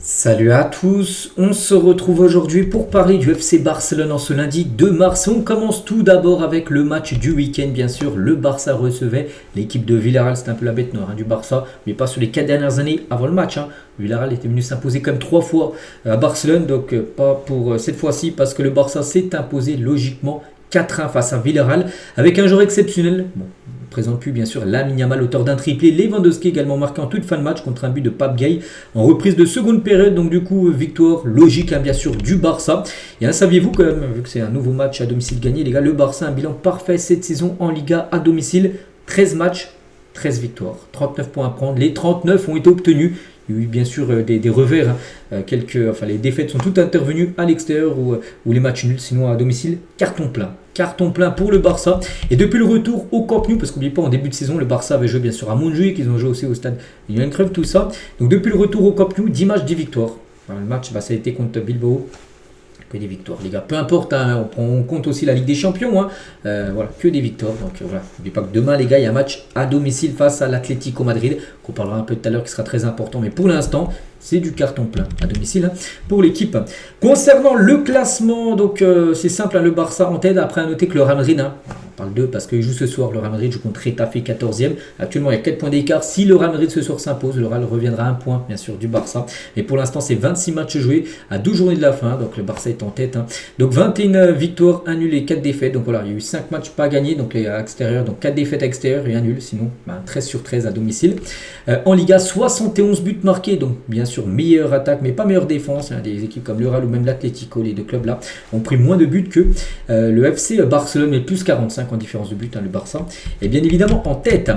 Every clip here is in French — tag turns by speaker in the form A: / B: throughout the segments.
A: Salut à tous, on se retrouve aujourd'hui pour parler du FC Barcelone en ce lundi 2 mars. On commence tout d'abord avec le match du week-end, bien sûr. Le Barça recevait l'équipe de Villarreal, c'est un peu la bête noire du Barça, mais pas sur les 4 dernières années avant le match. Villarreal était venu s'imposer comme 3 fois à Barcelone, donc pas pour cette fois-ci parce que le Barça s'est imposé logiquement 4-1 face à Villarreal avec un joueur exceptionnel. Bon, on ne présente plus bien sûr Lamine Yamal, auteur d'un triplé. Lewandowski également marqué en toute fin de match contre un but de Pape Gueye en reprise de seconde période. Donc du coup, victoire logique bien sûr du Barça. Et saviez-vous quand même, vu que c'est un nouveau match à domicile gagné, les gars, le Barça a un bilan parfait cette saison en Liga à domicile. 13 matchs, 13 victoires, 39 points à prendre. Les 39 ont été obtenus. Il y a eu bien sûr des revers, les défaites sont toutes intervenues à l'extérieur ou les matchs nuls, sinon à domicile, carton plein. Carton plein pour le Barça. Et depuis le retour au Camp Nou, parce qu'oubliez pas, en début de saison, le Barça avait joué bien sûr à Montjuïc, ils ont joué aussi au stade Johan Cruyff, tout ça. Donc depuis le retour au Camp Nou, 10 matchs, 10 victoires. Le match, ça a été contre Bilbao. Que des victoires, les gars. Peu importe, on compte aussi la Ligue des Champions. Que des victoires. Donc voilà, n'oubliez pas que demain, les gars, il y a un match à domicile face à l'Atlético Madrid, qu'on parlera un peu tout à l'heure, qui sera très important. Mais pour l'instant, c'est du carton plein à domicile pour l'équipe. Concernant le classement, donc c'est simple, le Barça en tête. Après, à noter que le Real Madrid, on parle d'eux parce qu'ils jouent ce soir. Le Real Madrid joue contre Retafe 14e. Actuellement, il y a 4 points d'écart. Si le Real Madrid ce soir s'impose, le Real reviendra à 1 point, bien sûr, du Barça. Mais pour l'instant, c'est 26 matchs joués à 12 journées de la fin. Donc le Barça est en tête. Donc 21 victoires, 1 nul et 4 défaites. Donc voilà, il y a eu 5 matchs pas gagnés, donc à extérieur. Donc 4 défaites à extérieur et 1 nul. Sinon, 13 sur 13 à domicile. En Liga, 71 buts marqués. Donc bien sûr, meilleure attaque, mais pas meilleure défense. Des équipes comme le Real ou même l'Atlético, les deux clubs là, ont pris moins de buts que le FC Barcelone, mais plus 45 en différence de but, le Barça est bien évidemment en tête.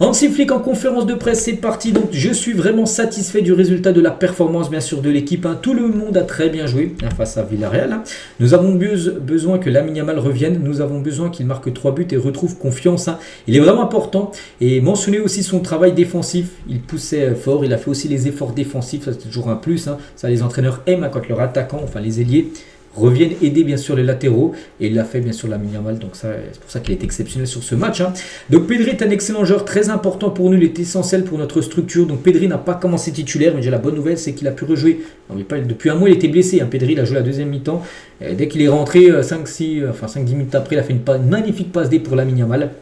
A: Hansi Flick en conférence de presse, c'est parti. Donc je suis vraiment satisfait du résultat, de la performance bien sûr de l'équipe. Tout le monde a très bien joué face à Villarreal. Nous avons besoin que Lamine Yamal revienne, nous avons besoin qu'il marque 3 buts et retrouve confiance. Il est vraiment important. Et mentionner aussi son travail défensif, il poussait fort, il a fait aussi les efforts défensifs, ça c'est toujours un plus. Ça les entraîneurs aiment quand leurs attaquants, enfin les ailiers, reviennent aider bien sûr les latéraux, et il l'a fait bien sûr Lamine Yamal, donc ça, c'est pour ça qu'il est exceptionnel sur ce match. Donc Pedri est un excellent joueur, très important pour nous, il est essentiel pour notre structure. Donc Pedri n'a pas commencé titulaire, mais déjà la bonne nouvelle c'est qu'il a pu rejouer. Depuis un mois il était blessé, Pedri il a joué la deuxième mi-temps, et dès qu'il est rentré 5-10 minutes après, il a fait une magnifique passe D pour Lamine Yamal.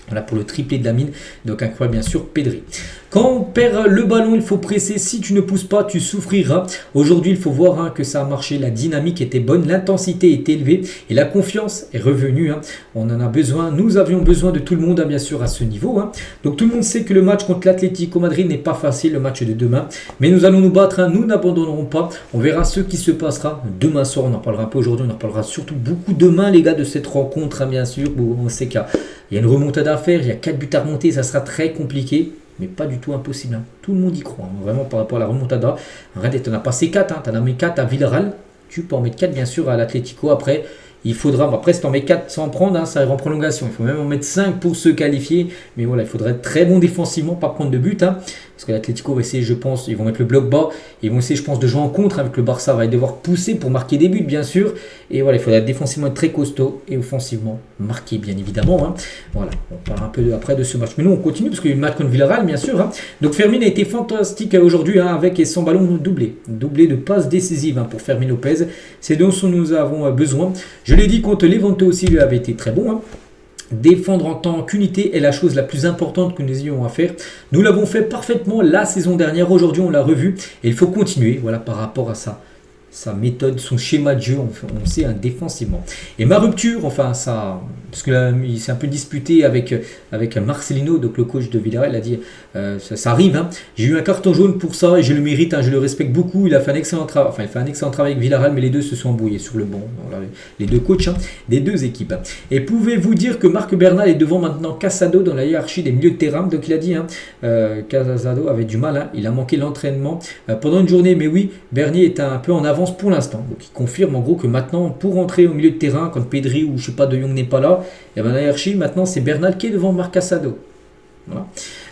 A: Voilà pour le triplé de Lamine, donc incroyable bien sûr Pedri. Quand on perd le ballon, il faut presser. Si tu ne pousses pas, tu souffriras. Aujourd'hui, il faut voir que ça a marché. La dynamique était bonne, l'intensité est élevée et la confiance est revenue. On en a besoin. Nous avions besoin de tout le monde, bien sûr, à ce niveau. Donc tout le monde sait que le match contre l'Atlético Madrid n'est pas facile, le match de demain. Mais nous allons nous battre. Nous n'abandonnerons pas. On verra ce qui se passera demain soir. On en parlera un peu aujourd'hui. On en parlera surtout beaucoup demain, les gars, de cette rencontre, bien sûr. On sait qu'il y a une remontade à faire. Il y a 4 buts à remonter. Ça sera très compliqué. Mais pas du tout impossible. Tout le monde y croit. Vraiment par rapport à la remontada. Regardez, tu en as passé 4. Tu en as mis 4 à Villarreal. Tu peux en mettre 4 bien sûr à l'Atlético. Après, il faudra. Après, si tu en mets 4 sans prendre, ça arrive en prolongation. Il faut même en mettre 5 pour se qualifier. Mais voilà, il faudrait être très bon défensivement, pas prendre de but. Parce que l'Atlético va essayer, je pense, ils vont mettre le bloc bas. Ils vont essayer, je pense, de jouer en contre avec le Barça. Va devoir pousser pour marquer des buts, bien sûr. Et voilà, il faudra défensivement être très costaud et offensivement marquer, bien évidemment. Voilà, on parle un peu après de ce match. Mais nous, on continue parce qu'il y a eu le match contre Villarreal, bien sûr. Donc Fermin a été fantastique aujourd'hui avec et son ballon doublé. Doublé de passes décisives pour Fermin Lopez. C'est dont nous avons besoin. Je l'ai dit, contre Levante aussi, il avait été très bon. Défendre en tant qu'unité est la chose la plus importante que nous ayons à faire. Nous l'avons fait parfaitement la saison dernière. Aujourd'hui, on l'a revu et il faut continuer. Voilà par rapport à ça. Sa méthode, son schéma de jeu, on sait défensivement. Et ma rupture, parce que là, il s'est un peu disputé avec Marcelino, donc le coach de Villarreal, il a dit ça arrive. J'ai eu un carton jaune pour ça et je le mérite, je le respecte beaucoup. Il a fait un excellent travail, avec Villarreal, mais les deux se sont embrouillés sur le banc. Voilà, les deux coachs des deux équipes. Et pouvez-vous dire que Marc Bernal est devant maintenant Casado dans la hiérarchie des milieux de terrain? Donc il a dit Casado avait du mal, il a manqué l'entraînement pendant une journée, mais oui, Bernier est un peu en avance pour l'instant. Donc il confirme en gros que maintenant, pour entrer au milieu de terrain, quand Pedri ou je sais pas De Jong n'est pas là, et bien la hiérarchie, maintenant c'est Bernal qui est devant Marc Casado. Voilà.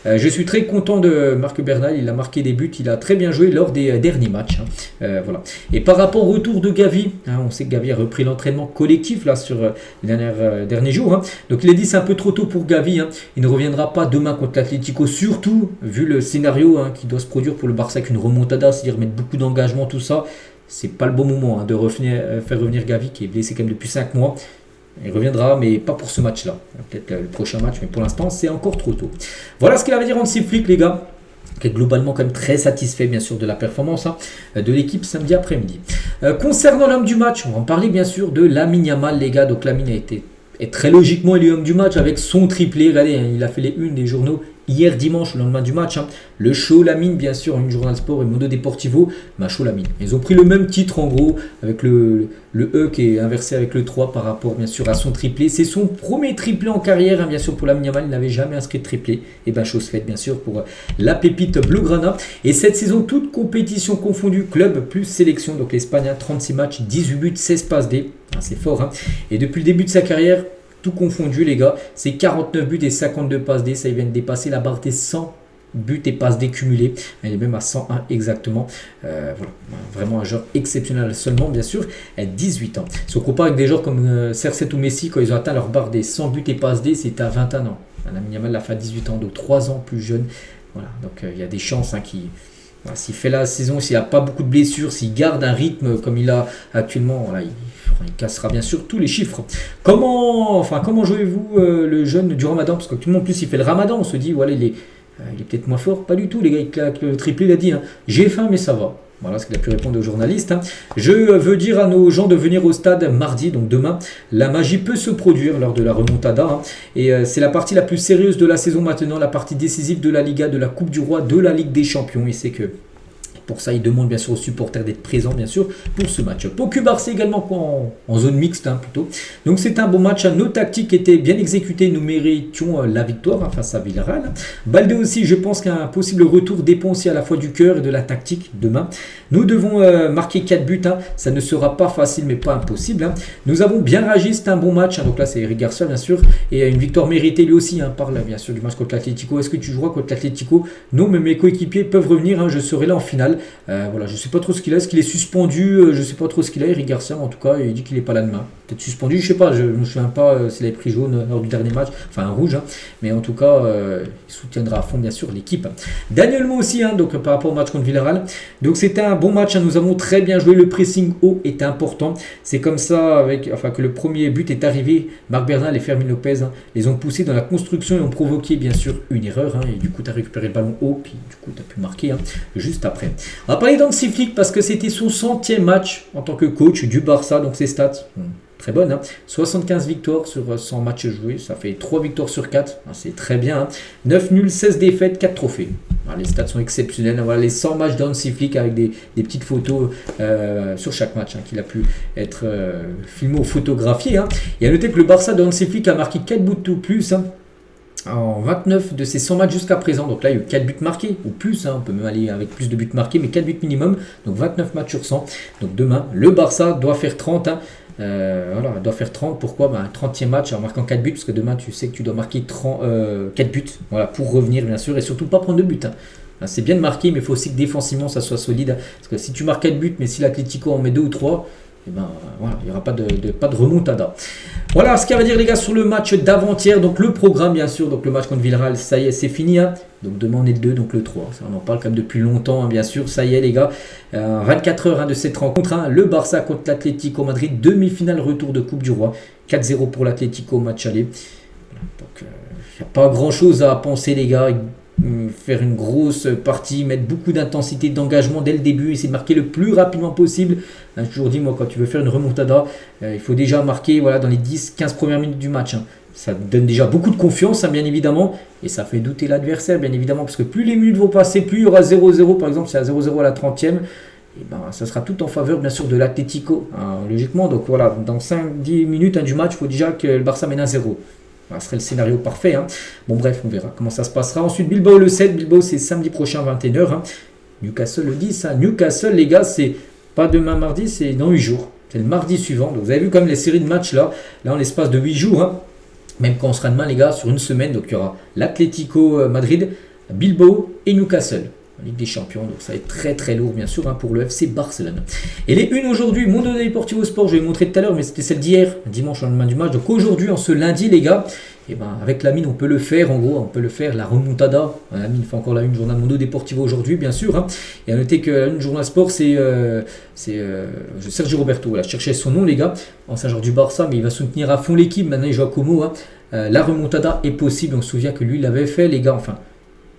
A: Je suis très content de Marc Bernal, il a marqué des buts, il a très bien joué lors des derniers matchs. Voilà. Et par rapport au retour de Gavi, on sait que Gavi a repris l'entraînement collectif là, sur les derniers jours. Donc il a dit c'est un peu trop tôt pour Gavi, il ne reviendra pas demain contre l'Atlético, surtout vu le scénario qui doit se produire pour le Barça avec une remontada, c'est-à-dire mettre beaucoup d'engagement, tout ça. C'est pas le bon moment de faire revenir Gavi qui est blessé quand même depuis 5 mois. Il reviendra, mais pas pour ce match-là. Peut-être le prochain match, mais pour l'instant, c'est encore trop tôt. Voilà ce qu'il avait à dire Hansi Flick, les gars, qui est globalement quand même très satisfait, bien sûr, de la performance de l'équipe samedi après-midi. Concernant l'homme du match, on va en parler, bien sûr, de Lamine Yamal, les gars. Donc, Lamine est très logiquement élu homme du match avec son triplé. Regardez, il a fait les unes des journaux hier dimanche, le lendemain du match. Le show Lamine, bien sûr, une Journal Sport et Mundo Deportivo, show Lamine. Ils ont pris le même titre en gros, avec le E qui est inversé avec le 3 par rapport bien sûr à son triplé. C'est son premier triplé en carrière, bien sûr pour Lamine Yamal, il n'avait jamais inscrit de triplé. Et chose faite bien sûr pour la pépite Blaugrana. Et cette saison, toute compétition confondue, club plus sélection, donc l'Espagne, 36 matchs, 18 buts, 16 passes D. C'est fort. Et depuis le début de sa carrière, tout confondu les gars, c'est 49 buts et 52 passes D, ça vient de dépasser la barre des 100 buts et passes D cumulées, elle est même à 101 exactement, voilà, vraiment un joueur exceptionnel seulement bien sûr, à 18 ans. Si on compare avec des joueurs comme CR7 ou Messi, quand ils ont atteint leur barre des 100 buts et passes D, c'était à 21 ans. Lamine Yamal l'a fait à 18 ans, donc 3 ans plus jeune, voilà, donc il y a des chances voilà, s'il fait la saison, s'il n'a pas beaucoup de blessures, s'il garde un rythme comme il a actuellement, voilà, il cassera bien sûr tous les chiffres. Comment jouez-vous le jeune du Ramadan? Parce que tout le monde en plus il fait le Ramadan, on se dit voilà il est peut-être moins fort. Pas du tout les gars, il claque le triplé, il a dit j'ai faim mais ça va. Voilà ce qu'il a pu répondre aux journalistes. Je veux dire à nos gens de venir au stade mardi, donc demain. La magie peut se produire lors de la remontada. Et c'est la partie la plus sérieuse de la saison maintenant, la partie décisive de la Liga, de la Coupe du Roi, de la Ligue des Champions. Et c'est que pour ça, il demande bien sûr aux supporters d'être présents, bien sûr, pour ce match. Pocu Barça également en zone mixte, plutôt. Donc c'est un bon match. Nos tactiques étaient bien exécutées. Nous méritions la victoire face à Villarreal. Baldé aussi, je pense qu'un possible retour dépend aussi à la fois du cœur et de la tactique demain. Nous devons marquer 4 buts. Ça ne sera pas facile, mais pas impossible. Nous avons bien réagi. C'est un bon match. Donc là, c'est Eric Garcia, bien sûr. Et une victoire méritée lui aussi. Parle bien sûr du match contre l'Atlético. Est-ce que tu joueras contre l'Atlético? Non, mais mes coéquipiers peuvent revenir. Je serai là en finale. Voilà, je ne sais pas trop ce qu'il a. Est-ce qu'il est suspendu? Je ne sais pas trop ce qu'il a. Eric Garcia, en tout cas, il dit qu'il n'est pas là demain. Peut-être suspendu, je ne sais pas. Je ne me souviens pas s'il avait pris jaune lors du dernier match. Enfin, un rouge. Mais en tout cas, il soutiendra à fond, bien sûr, l'équipe. Daniel Mo aussi, donc par rapport au match contre Villarreal. Donc, c'était un bon match. Nous avons très bien joué. Le pressing haut est important. C'est comme ça que le premier but est arrivé. Marc Bernal et Fermin Lopez les ont poussés dans la construction et ont provoqué, bien sûr, une erreur. Et du coup, tu as récupéré le ballon haut. Puis, du coup, tu as pu marquer juste après. On va parler d'Hansi Flick parce que c'était son 100e match en tant que coach du Barça, donc ses stats très bonnes. 75 victoires sur 100 matchs joués, ça fait 3 victoires sur 4, c'est très bien. 9 nuls, 16 défaites, 4 trophées. Les stats sont exceptionnelles. Voilà les 100 matchs d'Hansi Flick avec des petites photos sur chaque match qu'il a pu être filmé ou photographié. Et à noter que le Barça de Hansi Flick a marqué 4 buts ou plus. En 29 de ces 100 matchs jusqu'à présent. Donc là, il y a eu 4 buts marqués ou plus. On peut même aller avec plus de buts marqués, mais 4 buts minimum. Donc 29 matchs sur 100. Donc demain, le Barça doit faire 30. Voilà, doit faire 30. Pourquoi 30e match en marquant 4 buts. Parce que demain, tu sais que tu dois marquer 4 buts. Voilà, pour revenir, bien sûr. Et surtout, pas prendre de buts. C'est bien de marquer, mais il faut aussi que défensivement, ça soit solide. Parce que si tu marques 4 buts, mais si l'Atlético en met 2 ou 3... voilà, il n'y aura pas de remontada. Voilà ce qu'il y a à dire les gars sur le match d'avant-hier. Donc le programme bien sûr, donc le match contre Villarreal, ça y est, c'est fini. Donc demain on est le 2, donc le 3. Ça, on en parle quand même depuis longtemps, bien sûr. Ça y est les gars, 24 heures de cette rencontre. Le Barça contre l'Atlético Madrid, demi-finale retour de Coupe du Roi. 4-0 pour l'Atlético, match aller. Donc il n'y a pas grand-chose à penser les gars. Faire une grosse partie, mettre beaucoup d'intensité, d'engagement dès le début, essayer de marquer le plus rapidement possible. J'ai toujours dit, moi, quand tu veux faire une remontada, il faut déjà marquer dans les 10-15 premières minutes du match. Ça donne déjà beaucoup de confiance, bien évidemment, et ça fait douter l'adversaire, bien évidemment, parce que plus les minutes vont passer, plus il y aura 0-0, par exemple, c'est à 0-0 à la 30e, et ça sera tout en faveur, bien sûr, de l'Atlético, logiquement. Donc voilà, dans 5-10 minutes du match, il faut déjà que le Barça mène à 0. Ce serait le scénario parfait. Bon bref, on verra comment ça se passera. Ensuite, Bilbao le 7. Bilbao, c'est samedi prochain, 21h. Newcastle le 10. Newcastle, les gars, c'est pas demain mardi, c'est dans 8 jours. C'est le mardi suivant. Donc vous avez vu comme les séries de matchs là en l'espace de 8 jours. Même quand on sera demain, les gars, sur une semaine. Donc il y aura l'Atlético Madrid, Bilbao et Newcastle. Ligue des Champions, donc ça va être très très lourd bien sûr pour le FC Barcelone. Et les unes aujourd'hui, Mundo Deportivo Sport, je vais vous montrer tout à l'heure, mais c'était celle d'hier, dimanche au lendemain du match. Donc aujourd'hui, en ce lundi les gars, et avec la mine on peut le faire, en gros on peut le faire, la remontada. La mine fait encore la une journal Mundo Deportivo aujourd'hui bien sûr. Et à noter que la une journal sport c'est Sergio Roberto, voilà, je cherchais son nom les gars, ancien joueur du Barça, mais il va soutenir à fond l'équipe, maintenant il joue à Como. La remontada est possible, on se souvient que lui il l'avait fait les gars, enfin.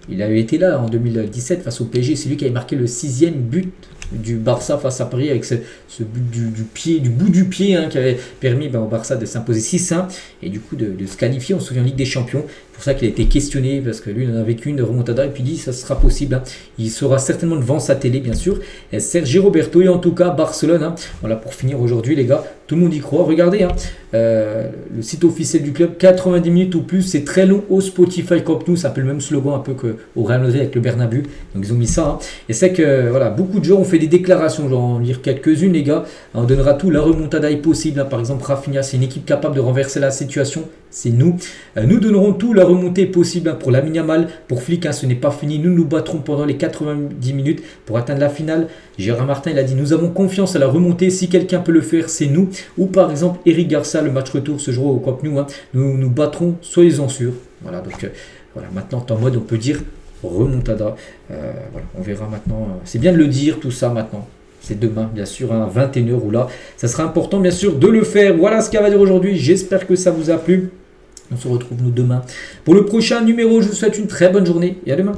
A: Il avait été là en 2017 face au PSG. C'est lui qui avait marqué le 6e but du Barça face à Paris avec ce but du bout du pied qui avait permis au Barça de s'imposer 6-1 et du coup de se qualifier. On se souvient en Ligue des Champions. C'est pour ça qu'il a été questionné parce que lui il en a vécu une de remontada et puis il dit ça sera possible. Il sera certainement devant sa télé bien sûr. Et Sergio Roberto et en tout cas Barcelone. Voilà pour finir aujourd'hui les gars. Tout le monde y croit. Regardez le site officiel du club, 90 minutes ou plus. C'est très long au Spotify Camp Nou. C'est un peu le même slogan un peu qu'au Real Madrid avec le Bernabeu. Donc ils ont mis ça. Et c'est que voilà, beaucoup de gens ont fait des déclarations. Je vais en lire quelques-unes les gars. On donnera tout. La remontada est possible. Par exemple Rafinha, c'est une équipe capable de renverser la situation. C'est nous. Nous donnerons tout. La remontée est possible pour Lamine Yamal, pour Flick. Ce n'est pas fini. Nous nous battrons pendant les 90 minutes pour atteindre la finale. Gérard Martin il a dit nous avons confiance à la remontée. Si quelqu'un peut le faire, c'est nous. Ou par exemple Eric Garcia, le match retour se jouera au Camp Nou. Nous nous battrons, soyez-en sûrs. Voilà, donc voilà, maintenant en mode on peut dire remontada. Voilà, on verra maintenant. C'est bien de le dire tout ça maintenant. C'est demain, bien sûr, à 21h ou là. Ça sera important, bien sûr, de le faire. Voilà ce qu'il va dire aujourd'hui. J'espère que ça vous a plu. On se retrouve nous demain pour le prochain numéro. Je vous souhaite une très bonne journée et à demain.